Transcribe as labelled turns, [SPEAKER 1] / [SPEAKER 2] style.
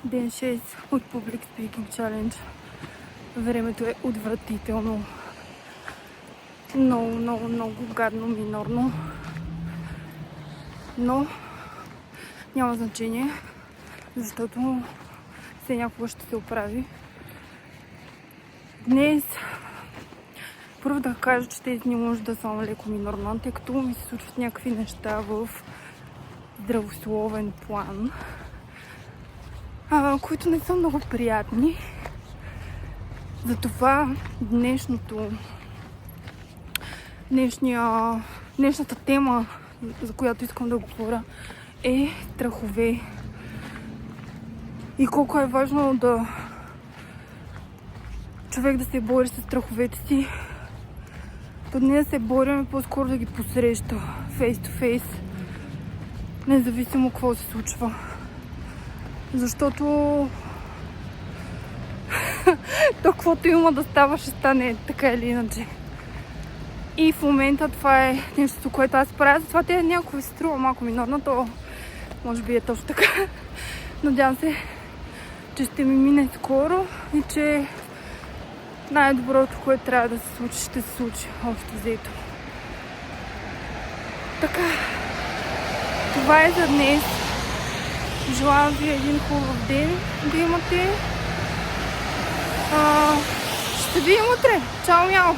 [SPEAKER 1] Ден 6 от Public Speaking Challenge. Времето е отвратително. Много гадно, минорно. Но няма значение, защото все някога ще се оправи. Днес първо да кажа, че тези дни може да са леко минорно, тъй като ми се случват някакви неща в здравословен план, които не са много приятни. Затова днешната тема, за която искам да говоря, е страхове. И колко е важно да човек да се бори с страховете си. То не да се борим, по-скоро да ги посреща face to face, независимо какво се случва. Защото то каквото има да става, ще стане така или иначе. И в момента това е нещо, което аз правя. Затова те някой се струва малко минорно, то може би е точно така. Надявам се, че ще ми мине скоро и че най-доброто, което трябва да се случи, ще се случи общо взето. Така, това е за днес. Желавам ви един хубав ден да имате. Ще се видим утре. Чао, мяо!